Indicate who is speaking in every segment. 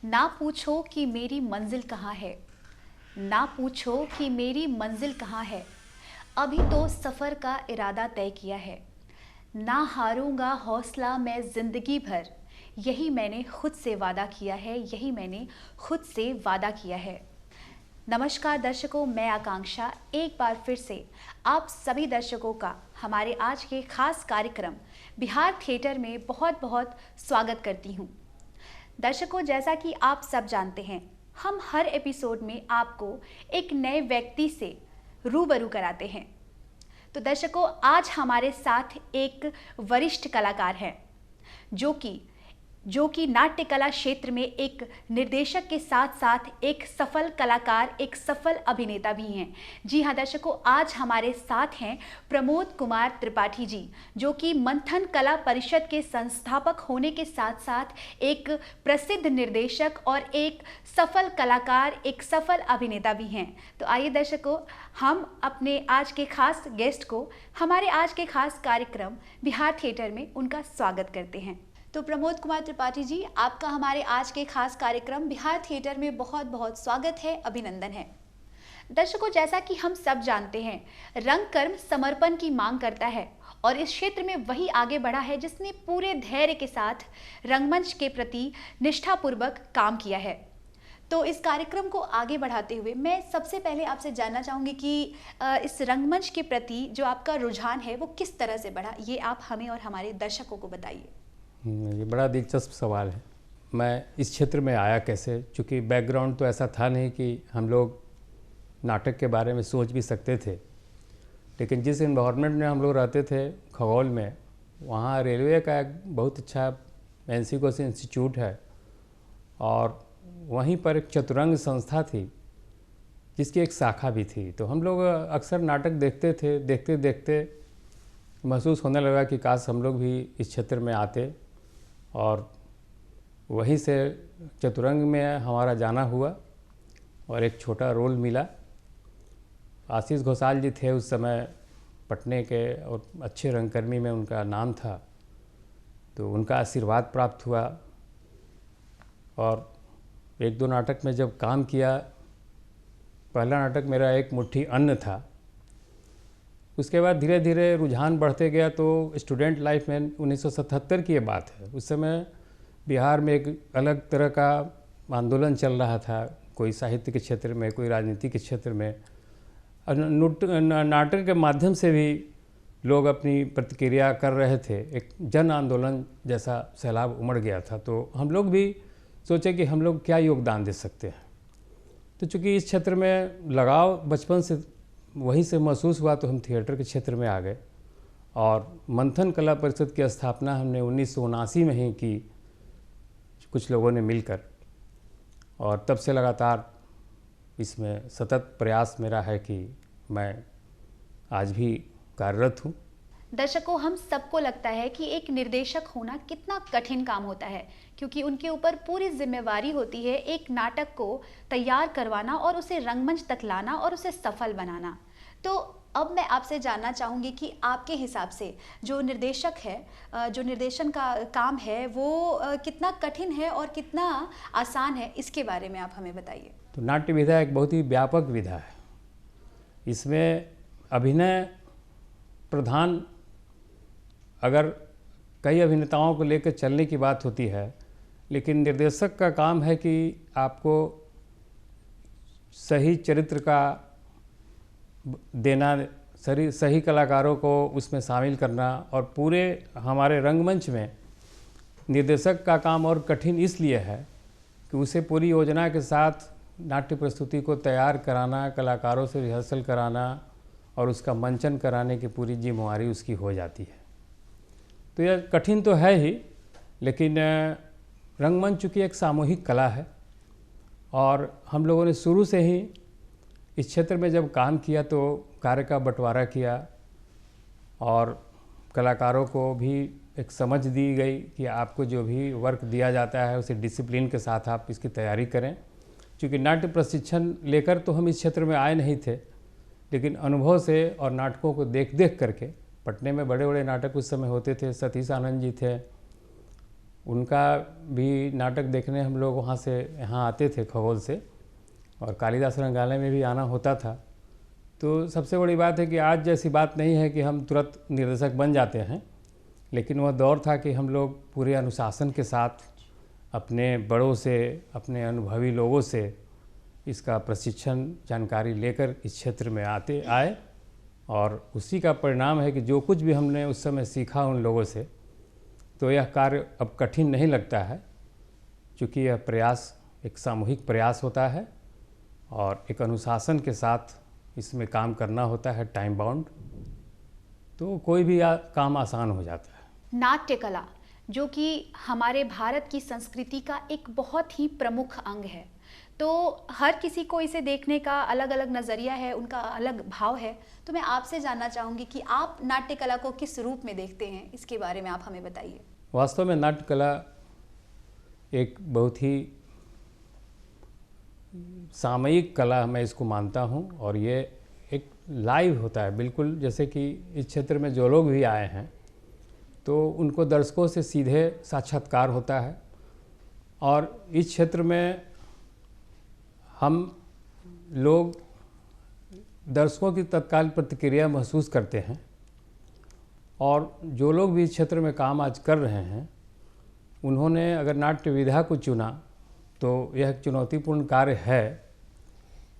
Speaker 1: ना पूछो कि मेरी मंजिल कहाँ है, ना पूछो कि मेरी मंजिल कहाँ है। अभी तो सफ़र का इरादा तय किया है। ना हारूंगा हौसला मैं ज़िंदगी भर। यही मैंने खुद से वादा किया है, यही मैंने खुद से वादा किया है। नमस्कार दर्शकों, मैं आकांक्षा एक बार फिर से आप सभी दर्शकों का हमारे आज के खास कार्यक्रम बिहार थिएटर में बहुत बहुत स्वागत करती हूँ। दर्शकों, जैसा कि आप सब जानते हैं, हम हर एपिसोड में आपको एक नए व्यक्ति से रूबरू कराते हैं। तो दर्शकों, आज हमारे साथ एक वरिष्ठ कलाकार हैं जो कि नाट्य कला क्षेत्र में एक निर्देशक के साथ साथ एक सफल कलाकार, एक सफल अभिनेता भी हैं। जी हाँ दर्शकों, आज हमारे साथ हैं प्रमोद कुमार त्रिपाठी जी, जो कि मंथन कला परिषद के संस्थापक होने के साथ साथ एक प्रसिद्ध निर्देशक और एक सफल कलाकार, एक सफल अभिनेता भी हैं। तो आइए दर्शकों, हम अपने आज के खास गेस्ट को हमारे आज के खास कार्यक्रम बिहार थिएटर में उनका स्वागत करते हैं। तो प्रमोद कुमार त्रिपाठी जी, आपका हमारे आज के खास कार्यक्रम बिहार थिएटर में बहुत बहुत स्वागत है, अभिनंदन है। दर्शकों, जैसा कि हम सब जानते हैं, रंग कर्म समर्पण की मांग करता है और इस क्षेत्र में वही आगे बढ़ा है जिसने पूरे धैर्य के साथ रंगमंच के प्रति निष्ठापूर्वक काम किया है। तो इस कार्यक्रम को आगे बढ़ाते हुए मैं सबसे पहले आपसे जानना चाहूँगी कि इस रंगमंच के प्रति जो आपका रुझान है वो किस तरह से बढ़ा, ये आप हमें और हमारे दर्शकों को बताइए।
Speaker 2: ये बड़ा दिलचस्प सवाल है। मैं इस क्षेत्र में आया कैसे, चूँकि बैकग्राउंड तो ऐसा था नहीं कि हम लोग नाटक के बारे में सोच भी सकते थे, लेकिन जिस इन्वायरमेंट में हम लोग रहते थे खगौल में, वहाँ रेलवे का एक बहुत अच्छा एनसीकोस इंस्टीट्यूट है और वहीं पर एक चतुरंग संस्था थी जिसकी एक शाखा भी थी। तो हम लोग अक्सर नाटक देखते थे। देखते देखते महसूस होने लगा कि काश हम लोग भी इस क्षेत्र में आते, और वहीं से चतुरंग में हमारा जाना हुआ और एक छोटा रोल मिला। आशीष घोषाल जी थे उस समय पटने के और अच्छे रंगकर्मी में उनका नाम था, तो उनका आशीर्वाद प्राप्त हुआ और एक दो नाटक में जब काम किया। पहला नाटक मेरा एक मुट्ठी अन्न था। उसके बाद धीरे धीरे रुझान बढ़ते गया। तो स्टूडेंट लाइफ में 1977 की ये बात है, उस समय बिहार में एक अलग तरह का आंदोलन चल रहा था, कोई साहित्य के क्षेत्र में, कोई राजनीति के क्षेत्र में। नाटक के माध्यम से भी लोग अपनी प्रतिक्रिया कर रहे थे। एक जन आंदोलन जैसा सैलाब उमड़ गया था। तो हम लोग भी सोचे कि हम लोग क्या योगदान दे सकते हैं। तो चूँकि इस क्षेत्र में लगाव बचपन से वहीं से महसूस हुआ, तो हम थिएटर के क्षेत्र में आ गए और मंथन कला परिषद की स्थापना हमने 1979 में ही की, कुछ लोगों ने मिलकर, और तब से लगातार इसमें सतत प्रयास मेरा है कि मैं आज भी कार्यरत हूँ।
Speaker 1: दर्शकों, हम सबको लगता है कि एक निर्देशक होना कितना कठिन काम होता है, क्योंकि उनके ऊपर पूरी जिम्मेवारी होती है एक नाटक को तैयार करवाना और उसे रंगमंच तक लाना और उसे सफल बनाना। तो अब मैं आपसे जानना चाहूँगी कि आपके हिसाब से जो निर्देशक है, जो निर्देशन का काम है, वो कितना कठिन है और कितना आसान है, इसके बारे में आप हमें बताइए।
Speaker 2: तो नाट्य विधा एक बहुत ही व्यापक विधा है। इसमें अभिनय प्रधान, अगर कई अभिनेताओं को लेकर चलने की बात होती है, लेकिन निर्देशक का काम है कि आपको सही चरित्र का देना, सही कलाकारों को उसमें शामिल करना। और पूरे हमारे रंगमंच में निर्देशक का काम और कठिन इसलिए है कि उसे पूरी योजना के साथ नाट्य प्रस्तुति को तैयार कराना, कलाकारों से रिहर्सल कराना और उसका मंचन कराने की पूरी जिम्मेवारी उसकी हो जाती है। तो यह कठिन तो है ही, लेकिन रंगमंच चूँकि एक सामूहिक कला है और हम लोगों ने शुरू से ही इस क्षेत्र में जब काम किया तो कार्य का बंटवारा किया और कलाकारों को भी एक समझ दी गई कि आपको जो भी वर्क दिया जाता है उसे डिसिप्लिन के साथ आप इसकी तैयारी करें। क्योंकि नाट्य प्रशिक्षण लेकर तो हम इस क्षेत्र में आए नहीं थे, लेकिन अनुभव से और नाटकों को देख देख करके, पटने में बड़े बड़े नाटक उस समय होते थे, सतीश आनंद जी थे, उनका भी नाटक देखने हम लोग वहाँ से यहाँ आते थे खगोल से, और कालिदास रंगालय में भी आना होता था। तो सबसे बड़ी बात है कि आज जैसी बात नहीं है कि हम तुरंत निर्देशक बन जाते हैं, लेकिन वह दौर था कि हम लोग पूरे अनुशासन के साथ अपने बड़ों से, अपने अनुभवी लोगों से इसका प्रशिक्षण जानकारी लेकर इस क्षेत्र में आए, और उसी का परिणाम है कि जो कुछ भी हमने उस समय सीखा उन लोगों से, तो यह कार्य अब कठिन नहीं लगता है, क्योंकि यह प्रयास एक सामूहिक प्रयास होता है और एक अनुशासन के साथ इसमें काम करना होता है, टाइम बाउंड, तो कोई भी काम आसान हो जाता है।
Speaker 1: नाट्य कला जो कि हमारे भारत की संस्कृति का एक बहुत ही प्रमुख अंग है, तो हर किसी को इसे देखने का अलग अलग नज़रिया है, उनका अलग भाव है। तो मैं आपसे जानना चाहूँगी कि आप नाट्य कला को किस रूप में देखते हैं, इसके बारे में आप हमें बताइए।
Speaker 2: वास्तव में नाट्य कला एक बहुत ही सामयिक कला मैं इसको मानता हूँ, और ये एक लाइव होता है, बिल्कुल जैसे कि इस क्षेत्र में जो लोग भी आए हैं तो उनको दर्शकों से सीधे साक्षात्कार होता है, और इस क्षेत्र में हम लोग दर्शकों की तत्काल प्रतिक्रिया महसूस करते हैं, और जो लोग भी इस क्षेत्र में काम आज कर रहे हैं उन्होंने अगर नाट्य विधा को चुना तो यह एक चुनौतीपूर्ण कार्य है,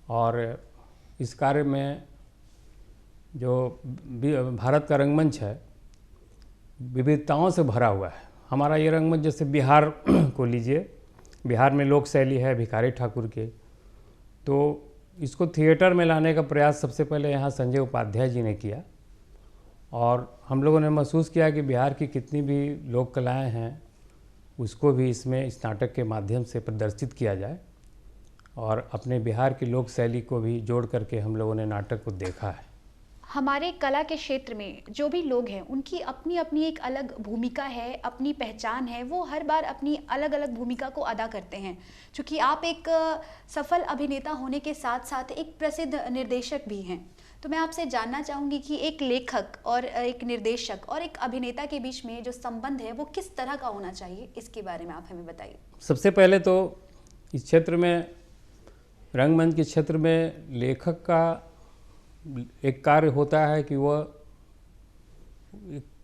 Speaker 2: और इस कार्य में जो भारत का रंगमंच है विविधताओं से भरा हुआ है। हमारा ये रंगमंच जैसे बिहार को लीजिए, बिहार में लोक शैली है भिखारी ठाकुर के, तो इसको थिएटर में लाने का प्रयास सबसे पहले यहाँ संजय उपाध्याय जी ने किया, और हम लोगों ने महसूस किया कि बिहार की कितनी भी लोक कलाएँ हैं उसको भी इसमें इस नाटक के माध्यम से प्रदर्शित किया जाए, और अपने बिहार की लोक शैली को भी जोड़ करके हम लोगों ने नाटक को देखा है।
Speaker 1: हमारे कला के क्षेत्र में जो भी लोग हैं उनकी अपनी अपनी एक अलग भूमिका है, अपनी पहचान है, वो हर बार अपनी अलग अलग भूमिका को अदा करते हैं। चूँकि आप एक सफल अभिनेता होने के साथ साथ एक प्रसिद्ध निर्देशक भी हैं, तो मैं आपसे जानना चाहूँगी कि एक लेखक और एक निर्देशक और एक अभिनेता के बीच में जो संबंध है वो किस तरह का होना चाहिए, इसके बारे में आप हमें बताइए।
Speaker 2: सबसे पहले तो इस क्षेत्र में, रंगमंच के क्षेत्र में, लेखक का एक कार्य होता है कि वह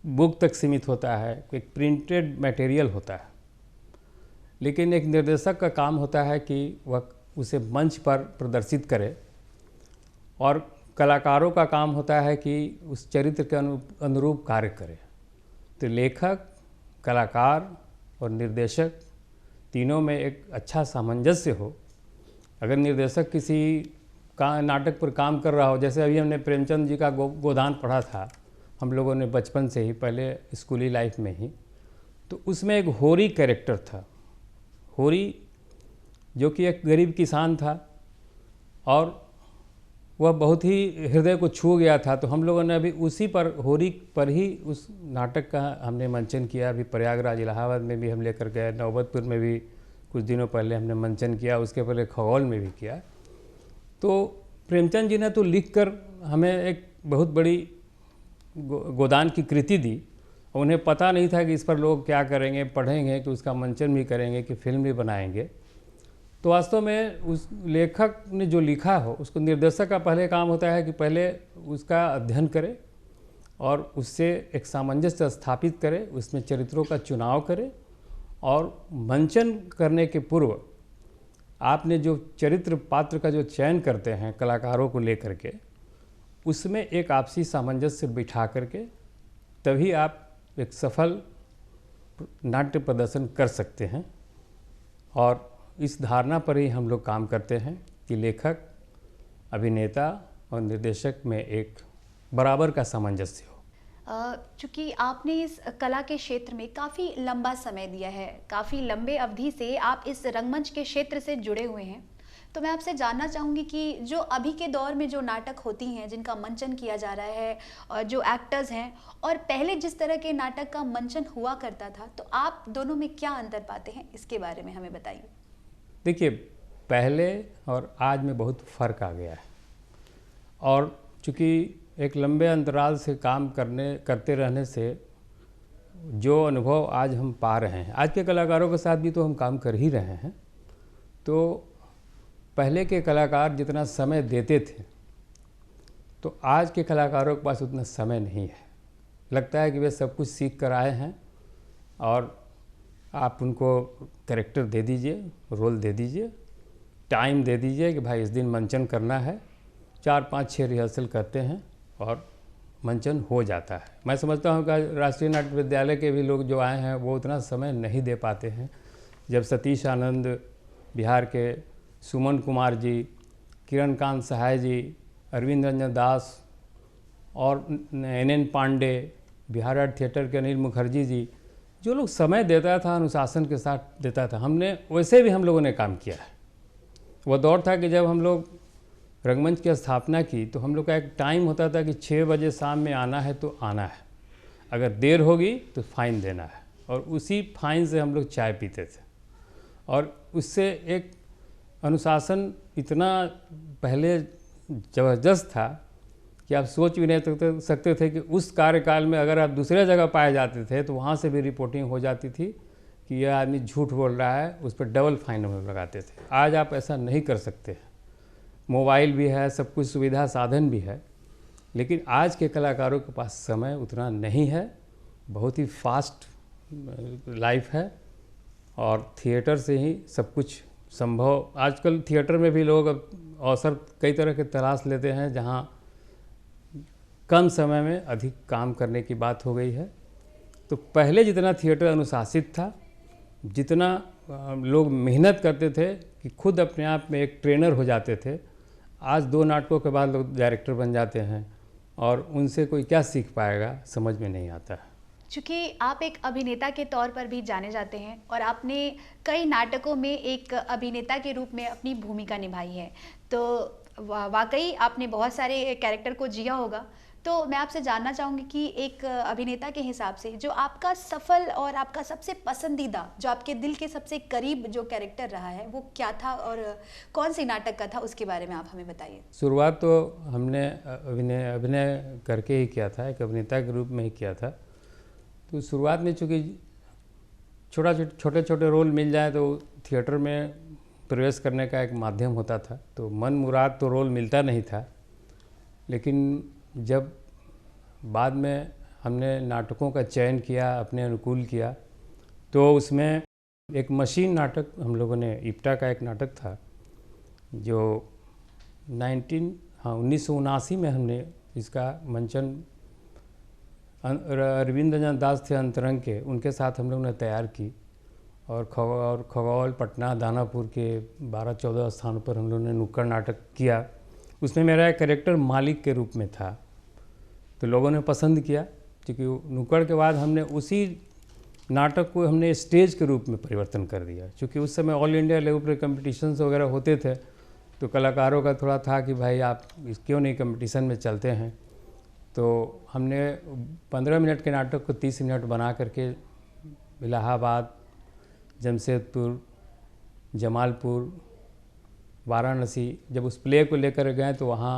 Speaker 2: बुक तक सीमित होता है, एक प्रिंटेड मटेरियल होता है, लेकिन एक निर्देशक का काम होता है कि वह उसे मंच पर प्रदर्शित करे, और कलाकारों का काम होता है कि उस चरित्र के अनुरूप कार्य करे। तो लेखक, कलाकार और निर्देशक तीनों में एक अच्छा सामंजस्य हो। अगर निर्देशक किसी का नाटक पर काम कर रहा हो, जैसे अभी हमने प्रेमचंद जी का गोदान पढ़ा था हम लोगों ने बचपन से ही, पहले स्कूली लाइफ में ही, तो उसमें एक होरी कैरेक्टर था, होरी जो कि एक गरीब किसान था, और वह बहुत ही हृदय को छू गया था। तो हम लोगों ने अभी उसी पर, होरी पर ही उस नाटक का हमने मंचन किया। अभी प्रयागराज इलाहाबाद में भी हम लेकर गए, नौबतपुर में भी कुछ दिनों पहले हमने मंचन किया, उसके पहले खगौल में भी किया। तो प्रेमचंद जी ने तो लिखकर हमें एक बहुत बड़ी गोदान की कृति दी, और उन्हें पता नहीं था कि इस पर लोग क्या करेंगे, पढ़ेंगे कि उसका मंचन भी करेंगे कि फिल्म भी बनाएंगे। तो वास्तव में उस लेखक ने जो लिखा हो उसको निर्देशक का पहले काम होता है कि पहले उसका अध्ययन करे और उससे एक सामंजस्य स्थापित करे, उसमें चरित्रों का चुनाव करे, और मंचन करने के पूर्व आपने जो चरित्र पात्र का जो चयन करते हैं कलाकारों को लेकर के, उसमें एक आपसी सामंजस्य बिठा करके तभी आप एक सफल नाट्य प्रदर्शन कर सकते हैं। और इस धारणा पर ही हम लोग काम करते हैं कि लेखक, अभिनेता और निर्देशक में एक बराबर का सामंजस्य हो।
Speaker 1: चूँकि आपने इस कला के क्षेत्र में काफ़ी लंबा समय दिया है, काफ़ी लंबे अवधि से आप इस रंगमंच के क्षेत्र से जुड़े हुए हैं, तो मैं आपसे जानना चाहूँगी कि जो अभी के दौर में जो नाटक होती हैं जिनका मंचन किया जा रहा है, और जो एक्टर्स हैं, और पहले जिस तरह के नाटक का मंचन हुआ करता था, तो आप दोनों में क्या अंतर पाते हैं, इसके बारे में हमें बताइए।
Speaker 2: देखिए, पहले और आज में बहुत फ़र्क आ गया है, और चूँकि एक लंबे अंतराल से काम करते रहने से जो अनुभव आज हम पा रहे हैं, आज के कलाकारों के साथ भी तो हम काम कर ही रहे हैं, तो पहले के कलाकार जितना समय देते थे तो आज के कलाकारों के पास उतना समय नहीं है। लगता है कि वे सब कुछ सीख कर आए हैं और आप उनको कैरेक्टर दे दीजिए, रोल दे दीजिए, टाइम दे दीजिए कि भाई इस दिन मंचन करना है, 4-5-6 रिहर्सल करते हैं और मंचन हो जाता है। मैं समझता हूँ कि राष्ट्रीय नाट्य विद्यालय के भी लोग जो आए हैं वो उतना समय नहीं दे पाते हैं। जब सतीश आनंद बिहार के, सुमन कुमार जी, किरण कांत सहाय जी, अरविंद रंजन दास और NN Pandey, Bihar art theatre के अनिल मुखर्जी जी, जो लोग समय देता था, अनुशासन के साथ देता था, हमने वैसे भी हम लोगों ने काम किया है। वह दौर था कि जब हम लोग रंगमंच की स्थापना की तो हम लोग का एक टाइम होता था कि 6 बजे शाम में आना है तो आना है, अगर देर होगी तो फाइन देना है, और उसी फाइन से हम लोग चाय पीते थे। और उससे एक अनुशासन इतना पहले ज़बरदस्त था कि आप सोच भी नहीं सकते थे कि उस कार्यकाल में अगर आप दूसरे जगह पाए जाते थे तो वहाँ से भी रिपोर्टिंग हो जाती थी कि यह आदमी झूठ बोल रहा है, उस पर डबल फाइन हम लोग लगाते थे। आज आप ऐसा नहीं कर सकते। मोबाइल भी है, सब कुछ सुविधा साधन भी है, लेकिन आज के कलाकारों के पास समय उतना नहीं है। बहुत ही फास्ट लाइफ है और थिएटर से ही सब कुछ संभव। आजकल थिएटर में भी लोग अवसर कई तरह के तलाश लेते हैं जहाँ कम समय में अधिक काम करने की बात हो गई है। तो पहले जितना थिएटर अनुशासित था, जितना लोग मेहनत करते थे कि खुद अपने आप में एक ट्रेनर हो जाते थे, आज 2 नाटकों के बाद लोग डायरेक्टर बन जाते हैं और उनसे कोई क्या सीख पाएगा, समझ में नहीं आता है।
Speaker 1: चूँकि आप एक अभिनेता के तौर पर भी जाने जाते हैं और आपने कई नाटकों में एक अभिनेता के रूप में अपनी भूमिका निभाई है, तो वाकई आपने बहुत सारे कैरेक्टर को जिया होगा। तो मैं आपसे जानना चाहूँगी कि एक अभिनेता के हिसाब से जो आपका सफल और आपका सबसे पसंदीदा, जो आपके दिल के सबसे करीब जो कैरेक्टर रहा है, वो क्या था और कौन सी नाटक का था, उसके बारे में आप हमें बताइए।
Speaker 2: शुरुआत तो हमने अभिनय करके ही किया था, एक अभिनेता के रूप में ही किया था। तो शुरुआत में चूँकि छोटे छोटे रोल मिल जाए तो थिएटर में प्रवेश करने का एक माध्यम होता था, तो मन मुराद तो रोल मिलता नहीं था। लेकिन जब बाद में हमने नाटकों का चयन किया, अपने अनुकूल किया, तो उसमें एक मशीन नाटक हम लोगों ने, इप्टा का एक नाटक था जो 1979 में हमने इसका मंचन अरविंद रंजन दास थे अंतरंग के, उनके साथ हम लोग ने तैयार की। और खगौल, पटना, दानापुर के 12-14 स्थानों पर हम लोगों ने नुक्कड़ नाटक किया। उसमें मेरा एक कैरेक्टर मालिक के रूप में था, तो लोगों ने पसंद किया। क्योंकि नुक्कड़ के बाद हमने उसी नाटक को हमने स्टेज के रूप में परिवर्तन कर दिया। क्योंकि उस समय ऑल इंडिया लेवल पर कंपटीशन्स वगैरह होते थे, तो कलाकारों का थोड़ा था कि भाई आप क्यों नहीं कंपटीशन में चलते हैं। तो हमने 15 मिनट के नाटक को 30 मिनट बना करके इलाहाबाद, जमशेदपुर, जमालपुर, वाराणसी, जब उस प्ले को लेकर गए तो वहाँ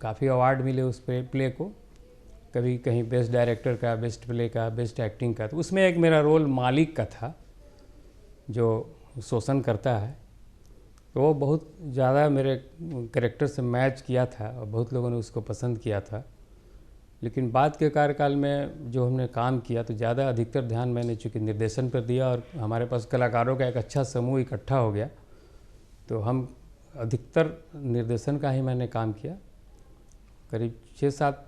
Speaker 2: काफ़ी अवार्ड मिले उस प्ले को, कभी कहीं बेस्ट डायरेक्टर का, बेस्ट प्ले का, बेस्ट एक्टिंग का। तो उसमें एक मेरा रोल मालिक का था जो शोषण करता है, तो वो बहुत ज़्यादा मेरे कैरेक्टर से मैच किया था और बहुत लोगों ने उसको पसंद किया था। लेकिन बाद के कार्यकाल में जो हमने काम किया तो ज़्यादा अधिकतर ध्यान मैंने चूँकि निर्देशन पर दिया और हमारे पास कलाकारों का एक अच्छा समूह इकट्ठा हो गया, तो हम अधिकतर निर्देशन का ही मैंने काम किया। करीब 6-7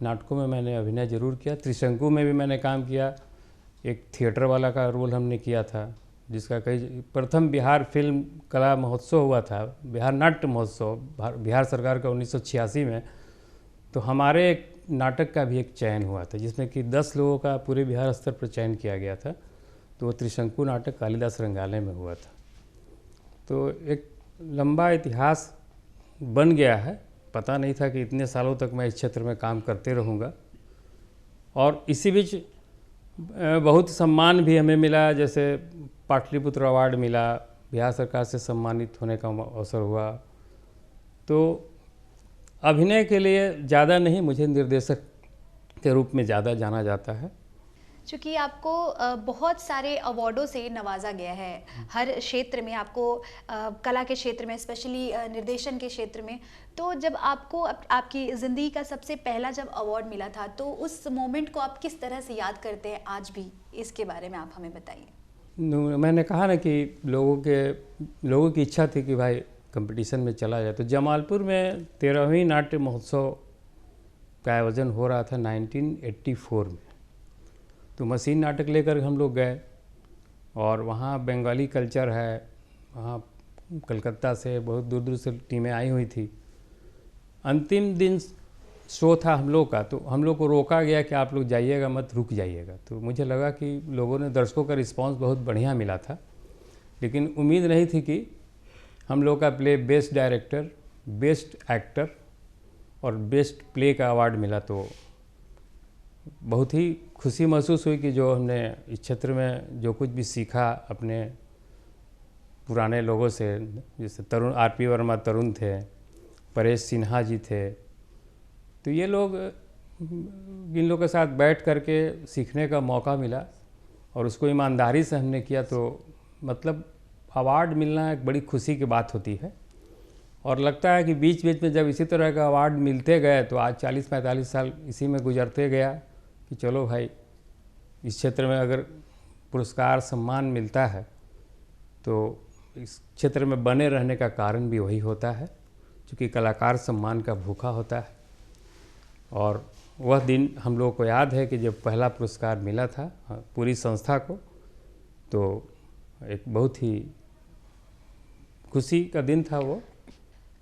Speaker 2: नाटकों में मैंने अभिनय जरूर किया। त्रिशंकु में भी मैंने काम किया, एक थिएटर वाला का रोल हमने किया था, जिसका कई प्रथम बिहार फिल्म कला महोत्सव हुआ था, बिहार नाट्य महोत्सव बिहार सरकार का 1986 में। तो हमारे एक नाटक का भी एक चयन हुआ था जिसमें कि 10 लोगों का पूरे बिहार स्तर पर चयन किया गया था। तो वो त्रिशंकु नाटक कालिदास रंगालय में हुआ था। तो एक लंबा इतिहास बन गया है। पता नहीं था कि इतने सालों तक मैं इस क्षेत्र में काम करते रहूँगा। और इसी बीच बहुत सम्मान भी हमें मिला, जैसे पाटलिपुत्र अवार्ड मिला, बिहार सरकार से सम्मानित होने का अवसर हुआ। तो अभिनय के लिए ज़्यादा नहीं, मुझे निर्देशक के रूप में ज़्यादा जाना जाता है।
Speaker 1: चूँकि आपको बहुत सारे अवार्डों से नवाजा गया है हर क्षेत्र में, आपको कला के क्षेत्र में, स्पेशली निर्देशन के क्षेत्र में। तो जब आपको आपकी ज़िंदगी का सबसे पहला जब अवार्ड मिला था, तो उस मोमेंट को आप किस तरह से याद करते हैं आज भी? इसके बारे में आप हमें बताइए।
Speaker 2: मैंने कहा ना कि लोगों की इच्छा थी कि भाई कंपटीशन में चला जाए। तो जमालपुर में 13वीं नाट्य महोत्सव का आयोजन हो रहा था 1984 में। तो मशीन नाटक लेकर हम लोग गए और वहाँ बंगाली कल्चर है, वहाँ कलकत्ता से बहुत दूर दूर से टीमें आई हुई थी। अंतिम दिन शो था हम लोग का, तो हम लोग को रोका गया कि आप लोग जाइएगा मत, रुक जाइएगा। तो मुझे लगा कि लोगों ने, दर्शकों का रिस्पांस बहुत बढ़िया मिला था, लेकिन उम्मीद नहीं थी कि हम लोग का play best director, best actor और बेस्ट प्ले का अवार्ड मिला। तो बहुत ही खुशी महसूस हुई कि जो हमने इस क्षेत्र में जो कुछ भी सीखा अपने पुराने लोगों से, जैसे तरुण आर.पी. वर्मा तरुण थे, परेश सिन्हा जी थे, तो ये लोग, इन लोगों के साथ बैठ करके सीखने का मौका मिला और उसको ईमानदारी से हमने किया। तो मतलब अवार्ड मिलना एक बड़ी खुशी की बात होती है। और लगता है कि बीच बीच में जब इसी तरह का अवार्ड मिलते गए तो आज 40-45 साल इसी में गुजरते गया कि चलो भाई, इस क्षेत्र में अगर पुरस्कार सम्मान मिलता है तो इस क्षेत्र में बने रहने का कारण भी वही होता है, क्योंकि कलाकार सम्मान का भूखा होता है। और वह दिन हम लोगों को याद है कि जब पहला पुरस्कार मिला था पूरी संस्था को, तो एक बहुत ही खुशी का दिन था वो।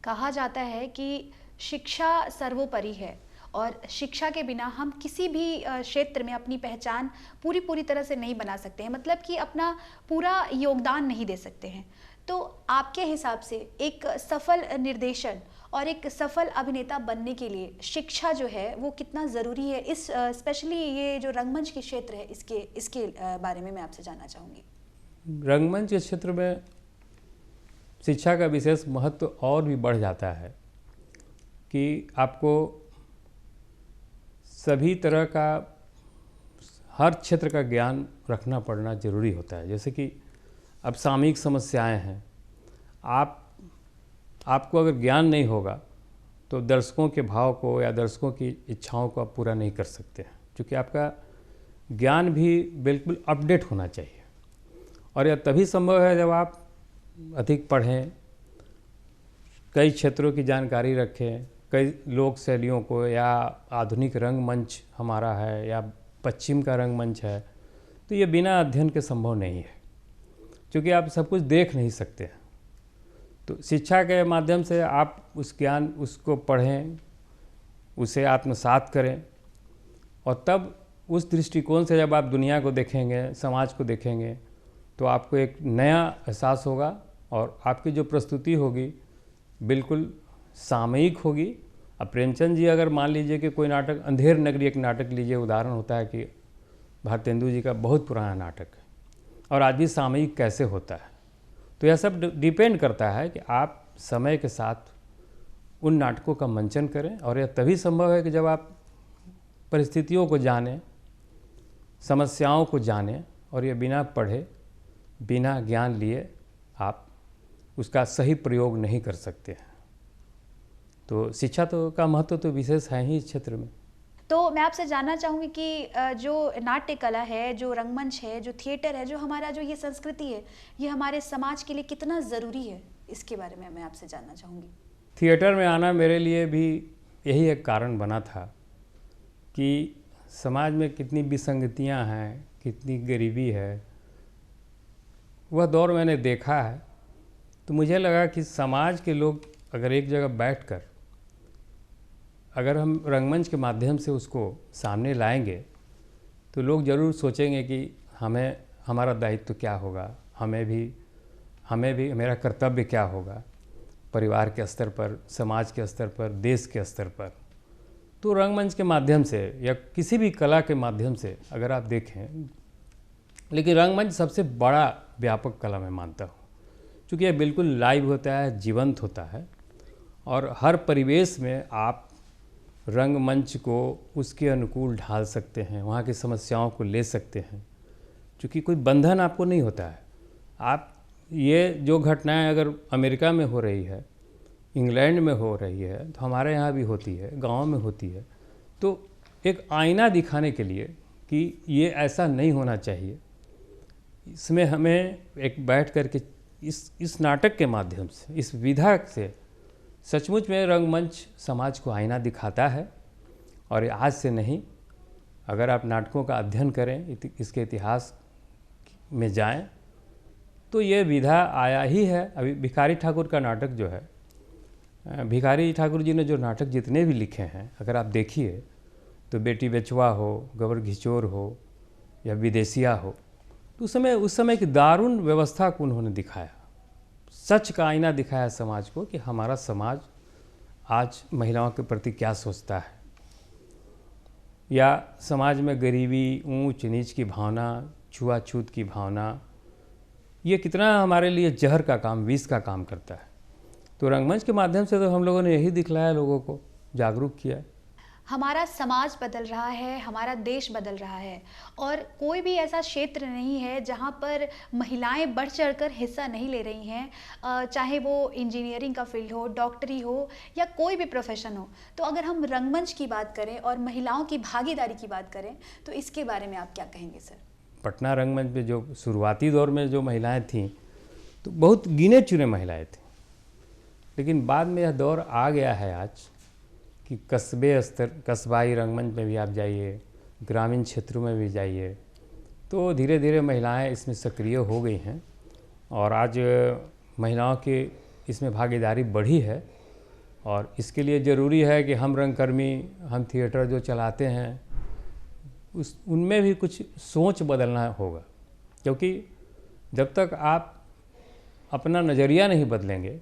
Speaker 1: कहा जाता है कि शिक्षा सर्वोपरि है और शिक्षा के बिना हम किसी भी क्षेत्र में अपनी पहचान पूरी तरह से नहीं बना सकते हैं, मतलब कि अपना पूरा योगदान नहीं दे सकते हैं। तो आपके हिसाब से एक सफल निर्देशन और एक सफल अभिनेता बनने के लिए शिक्षा जो है वो कितना ज़रूरी है? इस स्पेशली ये जो रंगमंच के क्षेत्र है, इसके बारे में मैं आपसे जानना चाहूँगी।
Speaker 2: रंगमंच के क्षेत्र में शिक्षा का विशेष महत्व और भी बढ़ जाता है कि आपको सभी तरह का, हर क्षेत्र का ज्ञान रखना पड़ना जरूरी होता है। जैसे कि अब सामयिक समस्याएं हैं, आपको अगर ज्ञान नहीं होगा तो दर्शकों के भाव को या दर्शकों की इच्छाओं को आप पूरा नहीं कर सकते हैं, क्योंकि आपका ज्ञान भी बिल्कुल अपडेट होना चाहिए। और यह तभी संभव है जब आप अधिक पढ़ें, कई क्षेत्रों की जानकारी रखें, कई लोक शैलियों को, या आधुनिक रंगमंच हमारा है या पश्चिम का रंगमंच है, तो ये बिना अध्ययन के संभव नहीं है, क्योंकि आप सब कुछ देख नहीं सकते हैं। तो शिक्षा के माध्यम से आप उस ज्ञान उसको पढ़ें, उसे आत्मसात करें, और तब उस दृष्टिकोण से जब आप दुनिया को देखेंगे, समाज को देखेंगे, तो आपको एक नया एहसास होगा और आपकी जो प्रस्तुति होगी बिल्कुल सामयिक होगी। अब प्रेमचंद जी, अगर मान लीजिए कि कोई नाटक, अंधेर नगरी एक नाटक लीजिए, उदाहरण होता है कि भारतेंदु जी का बहुत पुराना नाटक है, और आज भी सामयिक कैसे होता है। तो यह सब डिपेंड करता है कि आप समय के साथ उन नाटकों का मंचन करें, और यह तभी संभव है कि जब आप परिस्थितियों को जानें, समस्याओं को जानें, और ये बिना पढ़े, बिना ज्ञान लिए आप उसका सही प्रयोग नहीं कर सकते हैं। तो शिक्षा तो का महत्व तो विशेष है ही इस क्षेत्र में।
Speaker 1: तो मैं आपसे जानना चाहूँगी कि जो नाट्य कला है, जो रंगमंच है, जो थिएटर है, जो हमारा जो ये संस्कृति है, ये हमारे समाज के लिए कितना ज़रूरी है, इसके बारे में मैं आपसे जानना चाहूँगी।
Speaker 2: थिएटर में आना मेरे लिए भी यही एक कारण बना था कि समाज में कितनी विसंगतियाँ हैं, कितनी गरीबी है, वह दौर मैंने देखा है। तो मुझे लगा कि समाज के लोग अगर एक जगह बैठकर अगर हम रंगमंच के माध्यम से उसको सामने लाएंगे, तो लोग ज़रूर सोचेंगे कि हमारा दायित्व क्या होगा, हमें भी मेरा कर्तव्य क्या होगा, परिवार के स्तर पर, समाज के स्तर पर, देश के स्तर पर। तो रंगमंच के माध्यम से या किसी भी कला के माध्यम से अगर आप देखें, लेकिन रंगमंच सबसे बड़ा व्यापक कला मैं मानता हूँ, क्योंकि यह बिल्कुल लाइव होता है, जीवंत होता है, और हर परिवेश में आप रंगमंच को उसके अनुकूल ढाल सकते हैं, वहाँ की समस्याओं को ले सकते हैं, क्योंकि कोई बंधन आपको नहीं होता है। आप ये जो घटनाएं अगर अमेरिका में हो रही है, इंग्लैंड में हो रही है, तो हमारे यहाँ भी होती है, गाँव में होती है, तो एक आईना दिखाने के लिए कि ये ऐसा नहीं होना चाहिए, इसमें हमें एक बैठ कर के इस नाटक के माध्यम से, इस विधा से सचमुच में रंगमंच समाज को आईना दिखाता है। और आज से नहीं, अगर आप नाटकों का अध्ययन करें, इसके इतिहास में जाएं, तो ये विधा आया ही है। अभी भिखारी ठाकुर का नाटक जो है, भिखारी ठाकुर जी ने जो नाटक जितने भी लिखे हैं, अगर आप देखिए तो बेटी बेचवा हो, गबर घिचोर हो या विदेशिया हो, तो उस समय की दारुण व्यवस्था को उन्होंने दिखाया, सच का आईना दिखाया समाज को कि हमारा समाज आज महिलाओं के प्रति क्या सोचता है, या समाज में गरीबी, ऊंच नीच की भावना, छुआछूत की भावना, ये कितना हमारे लिए जहर का काम, विष का काम करता है। तो रंगमंच के माध्यम से तो हम लोगों ने यही दिखलाया, लोगों को जागरूक किया।
Speaker 1: हमारा समाज बदल रहा है, हमारा देश बदल रहा है, और कोई भी ऐसा क्षेत्र नहीं है जहाँ पर महिलाएं बढ़ चढ़कर हिस्सा नहीं ले रही हैं, चाहे वो इंजीनियरिंग का फील्ड हो, डॉक्टरी हो या कोई भी प्रोफेशन हो। तो अगर हम रंगमंच की बात करें और महिलाओं की भागीदारी की बात करें, तो इसके बारे में आप क्या कहेंगे सर?
Speaker 2: पटना रंगमंच में जो शुरुआती दौर में जो महिलाएं थीं, तो बहुत गिने चुने महिलाएं थीं, लेकिन बाद में यह दौर आ गया है आज कि कस्बे स्तर, कस्बाई रंगमंच में भी आप जाइए, ग्रामीण क्षेत्रों में भी जाइए, तो धीरे धीरे महिलाएं इसमें सक्रिय हो गई हैं, और आज महिलाओं की इसमें भागीदारी बढ़ी है। और इसके लिए ज़रूरी है कि हम रंगकर्मी, हम थिएटर जो चलाते हैं, उनमें भी कुछ सोच बदलना होगा, क्योंकि जब तक आप अपना नज़रिया नहीं बदलेंगे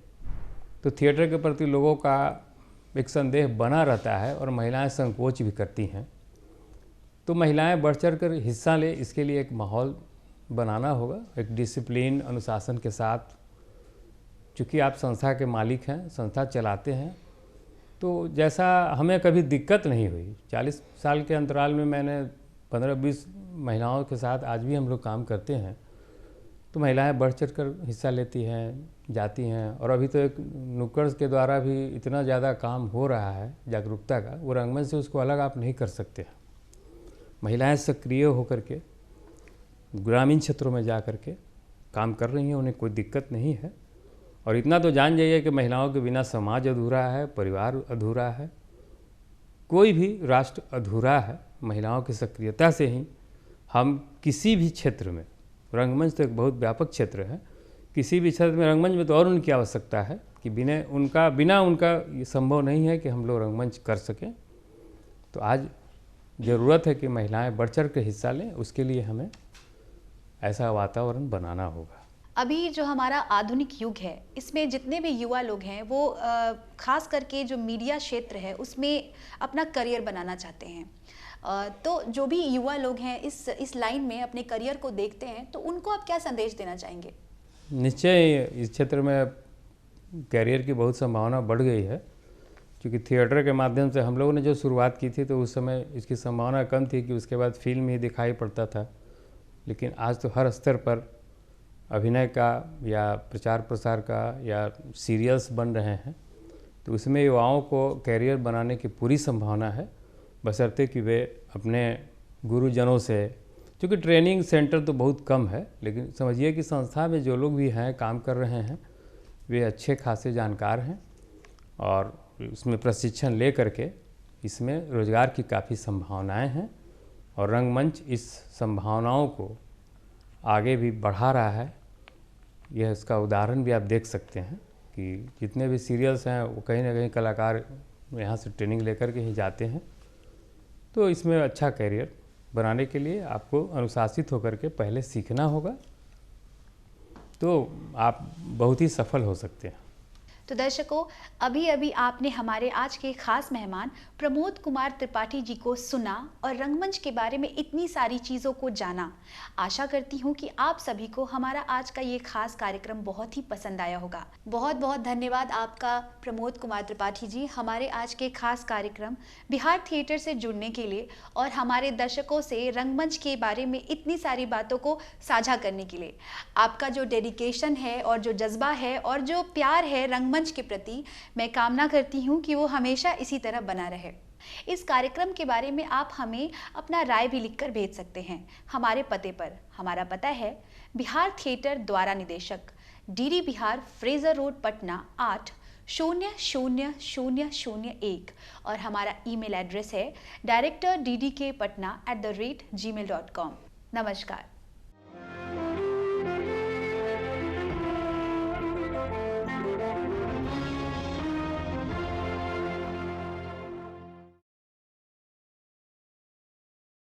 Speaker 2: तो थिएटर के प्रति लोगों का एक संदेह बना रहता है, और महिलाएं संकोच भी करती हैं। तो महिलाएं बढ़ चढ़ कर हिस्सा ले, इसके लिए एक माहौल बनाना होगा, एक डिसिप्लिन, अनुशासन के साथ। चूँकि आप संस्था के मालिक हैं, संस्था चलाते हैं, तो जैसा हमें कभी दिक्कत नहीं हुई। 40 साल के अंतराल में मैंने 15-20 महिलाओं के साथ आज भी हम लोग काम करते हैं, तो महिलाएं बढ़ चढ़ कर हिस्सा लेती हैं, जाती हैं। और अभी तो एक नुक्कड़ के द्वारा भी इतना ज़्यादा काम हो रहा है जागरूकता का, वो रंगमंच से उसको अलग आप नहीं कर सकते हैं। महिलाएं सक्रिय होकर के ग्रामीण क्षेत्रों में जा कर के काम कर रही हैं, उन्हें कोई दिक्कत नहीं है। और इतना तो जान जाइए कि महिलाओं के बिना समाज अधूरा है, परिवार अधूरा है, कोई भी राष्ट्र अधूरा है। महिलाओं की सक्रियता से ही हम किसी भी क्षेत्र में, रंगमंच तो एक बहुत व्यापक क्षेत्र है, किसी भी क्षेत्र में रंगमंच में तो और उनकी आवश्यकता है कि बिना उनका ये संभव नहीं है कि हम लोग रंगमंच कर सकें। तो आज ज़रूरत है कि महिलाएं बढ़ चढ़ के हिस्सा लें, उसके लिए हमें ऐसा वातावरण बनाना होगा।
Speaker 1: अभी जो हमारा आधुनिक युग है, इसमें जितने भी युवा लोग हैं वो खास करके जो मीडिया क्षेत्र है उसमें अपना करियर बनाना चाहते हैं। तो जो भी युवा लोग हैं इस लाइन में अपने करियर को देखते हैं, तो उनको आप क्या संदेश देना चाहेंगे?
Speaker 2: निश्चय इस क्षेत्र में करियर की बहुत संभावना बढ़ गई है, क्योंकि थिएटर के माध्यम से हम लोगों ने जो शुरुआत की थी, तो उस समय इसकी संभावना कम थी कि उसके बाद फिल्म ही दिखाई पड़ता था। लेकिन आज तो हर स्तर पर अभिनय का या प्रचार प्रसार का या सीरियल्स बन रहे हैं, तो उसमें युवाओं को कैरियर बनाने की पूरी संभावना है, बशर्ते कि वे अपने गुरुजनों से, क्योंकि ट्रेनिंग सेंटर तो बहुत कम है, लेकिन समझिए कि संस्था में जो लोग भी हैं, काम कर रहे हैं, वे अच्छे खासे जानकार हैं, और उसमें प्रशिक्षण ले करके इसमें रोज़गार की काफ़ी संभावनाएं हैं। और रंगमंच इस संभावनाओं को आगे भी बढ़ा रहा है। यह इसका उदाहरण भी आप देख सकते हैं कि जितने भी सीरियल्स हैं वो कहीं ना कहीं कलाकार यहाँ से ट्रेनिंग लेकर के ही जाते हैं। तो इसमें अच्छा करियर बनाने के लिए आपको अनुशासित होकर के पहले सीखना होगा, तो आप बहुत ही सफल हो सकते हैं।
Speaker 1: तो दर्शकों, अभी अभी आपने हमारे आज के खास मेहमान प्रमोद कुमार त्रिपाठी जी को सुना और रंगमंच के बारे में इतनी सारी चीज़ों को जाना। आशा करती हूँ कि आप सभी को हमारा आज का ये खास कार्यक्रम बहुत ही पसंद आया होगा। बहुत बहुत धन्यवाद आपका प्रमोद कुमार त्रिपाठी जी, हमारे आज के खास कार्यक्रम बिहार थिएटर से जुड़ने के लिए और हमारे दर्शकों से रंगमंच के बारे में इतनी सारी बातों को साझा करने के लिए। आपका जो डेडिकेशन है और जो जज्बा है और जो प्यार है रंगमंच के प्रति, मैं कामना करती हूँ कि वो हमेशा इसी तरह बना रहे। इस कार्यक्रम के बारे में आप हमें अपना राय भी लिखकर भेज सकते हैं हमारे पते पर। हमारा पता है बिहार थिएटर द्वारा निदेशक, DD Bihar, Fraser road, Patna 8000001 और हमारा ईमेल एड्रेस है director@ddkpatna@gmail.com। नमस्कार।